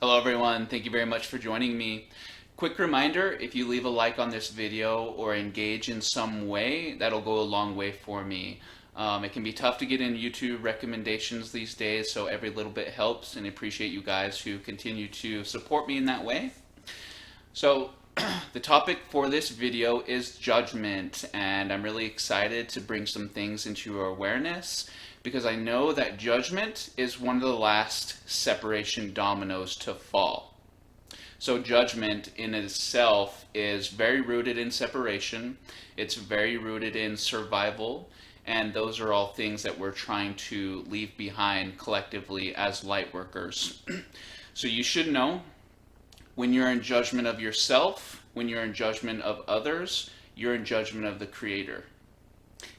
Hello everyone, thank you very much for joining me. Quick reminder, if you leave a like on this video or engage in some way, that'll go a long way for me. It can be tough to get in YouTube recommendations these days, so every little bit helps, and I appreciate you guys who continue to support me in that way. So the topic for this video is judgment, and I'm really excited to bring some things into your awareness because I know that judgment is one of the last separation dominoes to fall. So judgment in itself is very rooted in separation. It's very rooted in survival, and those are all things that we're trying to leave behind collectively as light workers. So you should know when you're in judgment of yourself, when you're in judgment of others, you're in judgment of the Creator.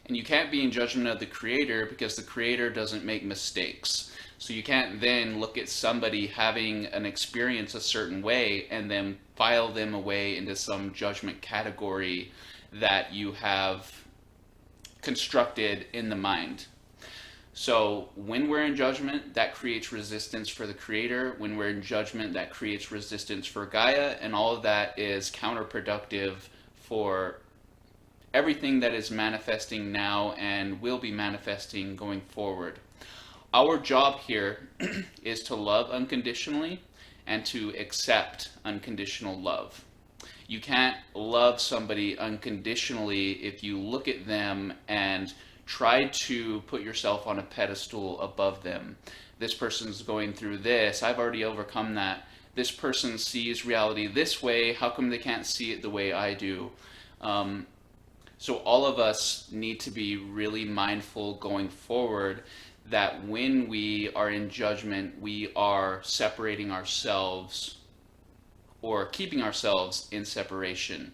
And you can't be in judgment of the Creator because the Creator doesn't make mistakes. So you can't then look at somebody having an experience a certain way and then file them away into some judgment category that you have constructed in the mind. So when we're in judgment, that creates resistance for the Creator. When we're in judgment, that creates resistance for Gaia, and all of that is counterproductive for everything that is manifesting now and will be manifesting going forward. Our job here is to love unconditionally and to accept unconditional love. You can't love somebody unconditionally if you look at them and try to put yourself on a pedestal above them. This person's going through this. I've already overcome that. This person sees reality this way. How come they can't see it the way I do? So all of us need to be really mindful going forward that when we are in judgment, we are separating ourselves or keeping ourselves in separation.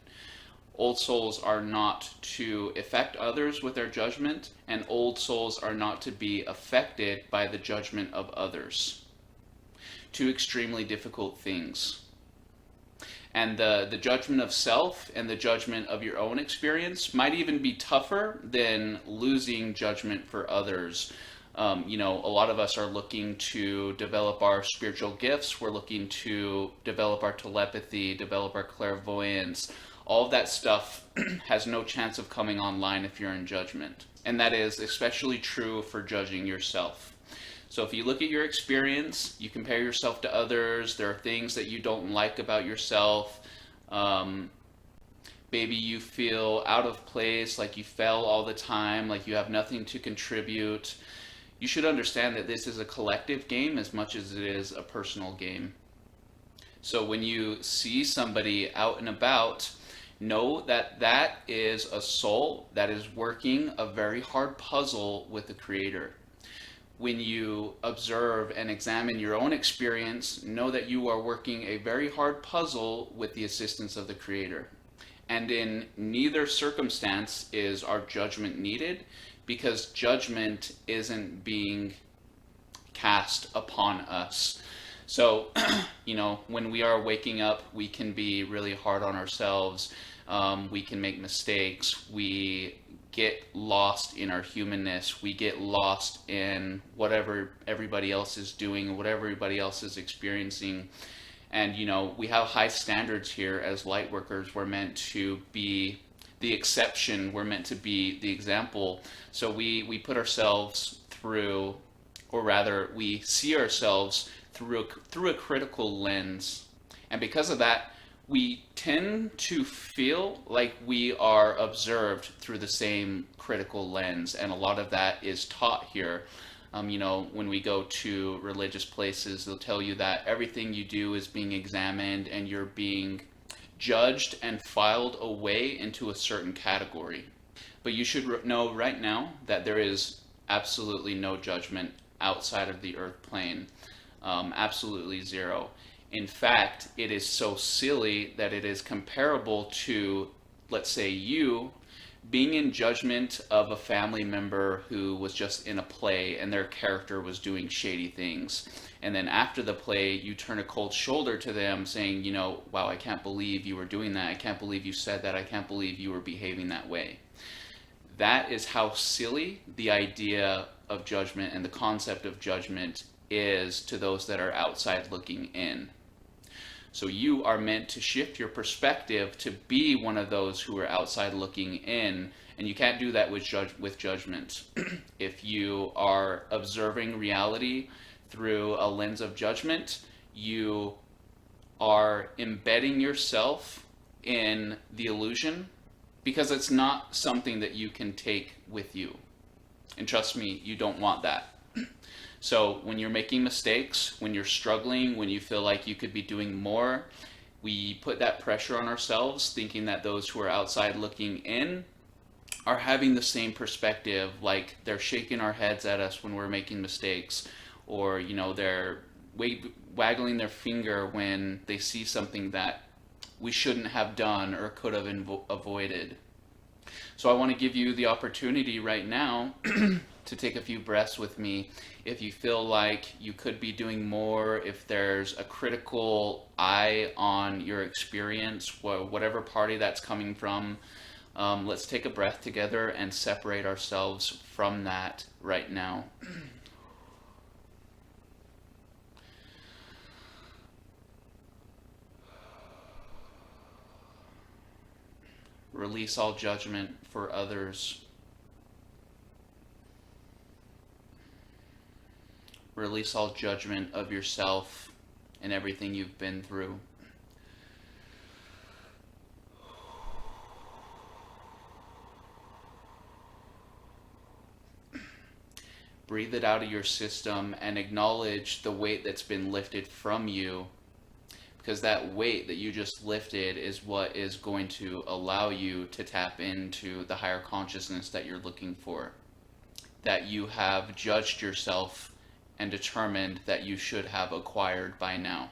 Old souls are not to affect others with their judgment, and old souls are not to be affected by the judgment of others. Two extremely difficult things. And the judgment of self and the judgment of your own experience might even be tougher than losing judgment for others. A lot of us are looking to develop our spiritual gifts. We're looking to develop our telepathy, develop our clairvoyance. All of that stuff has no chance of coming online if you're in judgment. And that is especially true for judging yourself. So if you look at your experience, you compare yourself to others, there are things that you don't like about yourself. Maybe you feel out of place, like you fail all the time, like you have nothing to contribute. You should understand that this is a collective game as much as it is a personal game. So when you see somebody out and about, know that that is a soul that is working a very hard puzzle with the Creator. When you observe and examine your own experience, know that you are working a very hard puzzle with the assistance of the Creator. And in neither circumstance is our judgment needed, because judgment isn't being cast upon us. So, when we are waking up, we can be really hard on ourselves. We can make mistakes. We get lost in our humanness. We get lost in whatever everybody else is doing, whatever everybody else is experiencing. And, we have high standards here as light workers. We're meant to be the exception. We're meant to be the example. So we put ourselves through, or rather, we see ourselves through a critical lens. And because of that, we tend to feel like we are observed through the same critical lens, and a lot of that is taught here. When we go to religious places, they'll tell you that everything you do is being examined and you're being judged and filed away into a certain category. But you should know right now that there is absolutely no judgment outside of the earth plane. Absolutely zero. In fact, it is so silly that it is comparable to, let's say, you being in judgment of a family member who was just in a play and their character was doing shady things. And then after the play, you turn a cold shoulder to them saying, wow, I can't believe you were doing that. I can't believe you said that. I can't believe you were behaving that way. That is how silly the idea of judgment and the concept of judgment is to those that are outside looking in. So you are meant to shift your perspective to be one of those who are outside looking in, and you can't do that with judgment. If you are observing reality through a lens of judgment, you are embedding yourself in the illusion, because it's not something that you can take with you. And trust me, you don't want that. So when you're making mistakes, when you're struggling, when you feel like you could be doing more, we put that pressure on ourselves, thinking that those who are outside looking in are having the same perspective, like they're shaking our heads at us when we're making mistakes, or they're waggling their finger when they see something that we shouldn't have done or could have avoided. So I want to give you the opportunity right now to take a few breaths with me. If you feel like you could be doing more, if there's a critical eye on your experience, whatever party that's coming from, let's take a breath together and separate ourselves from that right now. Release all judgment for others. Release all judgment of yourself and everything you've been through. Breathe it out of your system and acknowledge the weight that's been lifted from you, because that weight that you just lifted is what is going to allow you to tap into the higher consciousness that you're looking for, that you have judged yourself and determined that you should have acquired by now.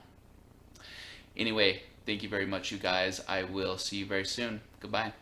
Anyway, thank you very much, you guys. I will see you very soon. Goodbye.